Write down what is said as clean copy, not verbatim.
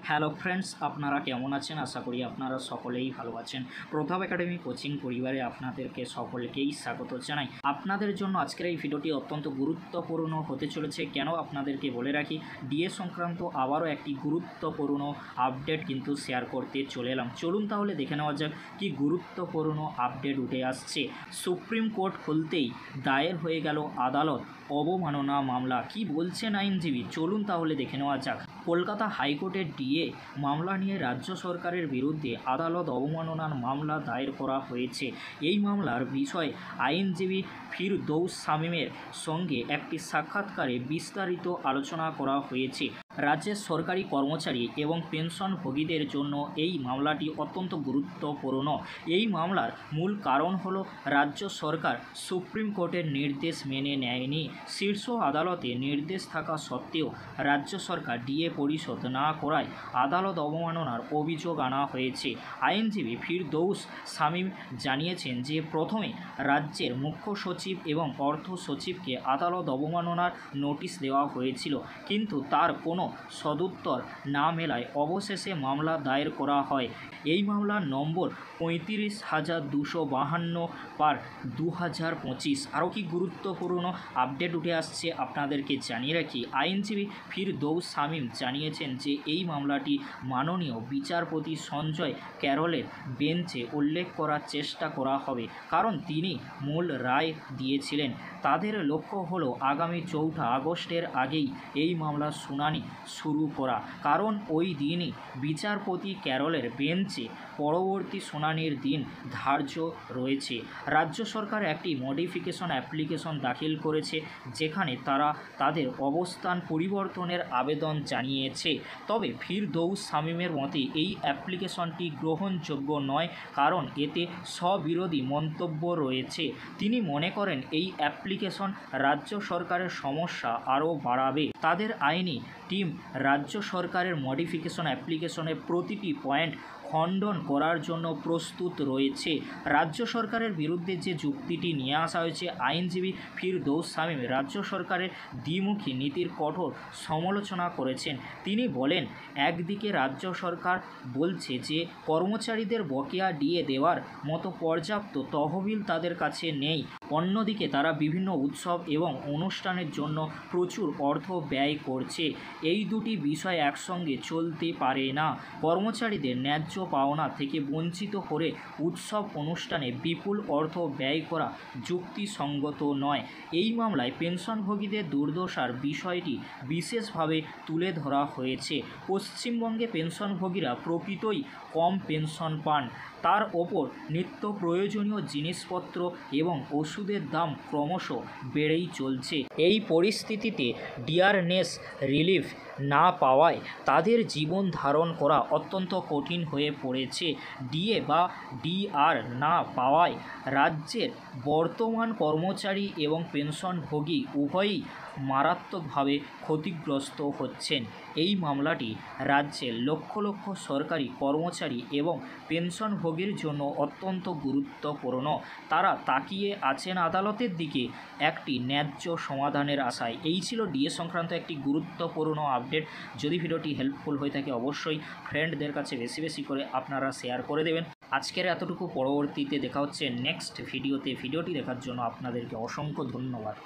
Hello friends, আপনারা কেমন আছেন? আশা করি আপনারা সকলেই ভালো আছেন। প্রভাব একাডেমি কোচিং পরিবারে আপনাদেরকে সকলকেই স্বাগত জানাই। আপনাদের জন্য আজকের এই ভিডিওটি অত্যন্ত গুরুত্বপূর্ণ হতে চলেছে। কেন আপনাদেরকে বলে রাখি, ডিএ সংক্রান্ত আবারও একটি গুরুত্বপূর্ণ আপডেট কিন্তু শেয়ার করতে চলে এলাম। চলুন তাহলে দেখে নেওয়া যাক কি গুরুত্বপূর্ণ আপডেট উঠে আসছে। সুপ্রিম কোর্ট খুলতেই দায়ের হয়ে গেল আদালত অবমাননা মামলা। কি বলছেন আইনজীবী, চলুন তাহলে দেখে নেওয়া যাক। কলকাতা হাইকোর্টের ডিএ মামলা নিয়ে রাজ্য সরকারের বিরুদ্ধে আদালত অবমাননার মামলা দায়ের করা হয়েছে। এই মামলার বিষয়ে আইনজীবী ফিরদৌস শামীমের সঙ্গে একটি সাক্ষাৎকারে বিস্তারিত আলোচনা করা হয়েছে। রাজ্যের সরকারি কর্মচারী এবং পেনশনভোগীদের জন্য এই মামলাটি অত্যন্ত গুরুত্বপূর্ণ। এই মামলার মূল কারণ হল রাজ্য সরকার সুপ্রিম কোর্টের নির্দেশ মেনে নেয়নি। শীর্ষ আদালতে নির্দেশ থাকা সত্ত্বেও রাজ্য সরকার ডিএ পরিশোধ না করায় আদালত অবমাননার অভিযোগ আনা হয়েছে। আইনজীবী ফিরদৌস শামীম জানিয়েছেন যে প্রথমে রাজ্যের মুখ্য সচিব এবং অর্থ সচিবকে আদালত অবমাননার নোটিশ দেওয়া হয়েছিল, কিন্তু তার কোনো সদুত্তর না মেলায় অবশেষে মামলা দায়ের করা হয়। এই মামলার নম্বর 35,252/2025। আরও কি গুরুত্বপূর্ণ আপডেট উঠে আসছে আপনাদেরকে জানিয়ে রাখি। আইনজীবী ফিরদৌস শামীম জানিয়েছেন যে এই মামলাটি মাননীয় বিচারপতি সঞ্জয় ক্যারলের বেঞ্চে উল্লেখ করার চেষ্টা করা হবে, কারণ তিনি মূল রায় দিয়েছিলেন। তাদের লক্ষ্য হলো আগামী 4 আগস্টের আগেই এই মামলার শুনানি শুরু করা, কারণ ওই দিনই বিচারপতি ক্যারলের বেঞ্চে পরবর্তী শুনানির দিন ধার্য রয়েছে। রাজ্য সরকার একটি মডিফিকেশন অ্যাপ্লিকেশন দাখিল করেছে, যেখানে তারা তাদের অবস্থান পরিবর্তনের আবেদন জানিয়েছে। তবে ফিরদৌস শামীমের মতে এই অ্যাপ্লিকেশনটি গ্রহণযোগ্য নয়, কারণ এতে স্ববিরোধী মন্তব্য রয়েছে। তিনি মনে করেন এই অ্যাপ্লিকেশন রাজ্য সরকারের সমস্যা আরও বাড়াবে। তাদের আইনি টিম রাজ্য সরকারের মডিফিকেশন অ্যাপ্লিকেশনের প্রতিটি পয়েন্ট খণ্ডন করার জন্য প্রস্তুত রয়েছে। রাজ্য সরকারের বিরুদ্ধে যে যুক্তিটি নিয়ে আসা হয়েছে, আইনজীবী ফিরদৌস শামীম রাজ্য সরকারের দ্বিমুখী নীতির কঠোর সমালোচনা করেছেন। তিনি বলেন, একদিকে রাজ্য সরকার বলছে যে কর্মচারীদের বকেয়া ডিএ দেওয়ার মতো পর্যাপ্ত তহবিল তাদের কাছে নেই, অন্যদিকে তারা বিভিন্ন উৎসব এবং অনুষ্ঠানের জন্য প্রচুর অর্থ ব্যয় করছে। এই দুটি বিষয় একসঙ্গে চলতে পারে না। কর্মচারীদের ন্যায্য পাওনা থেকে বঞ্চিত করে উৎসব অনুষ্ঠানে বিপুল অর্থ ব্যয় করা যুক্তিসঙ্গত নয়। এই মামলায় পেনশনভোগীদের দুর্দশার বিষয়টি বিশেষভাবে তুলে ধরা হয়েছে। পশ্চিমবঙ্গে পেনশনভোগীরা প্রকৃতই কম পেনশন পান, তার ওপর নিত্য প্রয়োজনীয় জিনিসপত্র এবং ওষুধের দাম ক্রমশ বেড়েই চলছে। এই পরিস্থিতিতে ডিয়ারনেস রিলিফ না পাওয়ায় তাদের জীবন ধারণ করা অত্যন্ত কঠিন হয়ে পড়েছে। ডিএ বা ডিআর না পাওয়ায় রাজ্যের বর্তমান কর্মচারী এবং পেনশনভোগী উভয়ই মারাত্মকভাবে ক্ষতিগ্রস্ত হচ্ছেন। এই মামলাটি রাজ্যের লক্ষ লক্ষ সরকারি কর্মচারী এবং পেনশনভোগীর জন্য অত্যন্ত গুরুত্বপূর্ণ। তারা তাকিয়ে আছেন আদালতের দিকে একটি ন্যায্য সমাধানের আশায়। এই ছিল ডিএ সংক্রান্ত একটি গুরুত্বপূর্ণ আপডেট। যদি ভিডিওটি হেল্পফুল হয়ে থাকে অবশ্যই ফ্রেন্ডদের কাছে বেশি বেশি করে আপনারা শেয়ার করে দেবেন। আজকের এতটুকু, পরবর্তীতে দেখা হচ্ছে নেক্সট ভিডিওতে। ভিডিওটি দেখার জন্য আপনাদেরকে অসংখ্য ধন্যবাদ।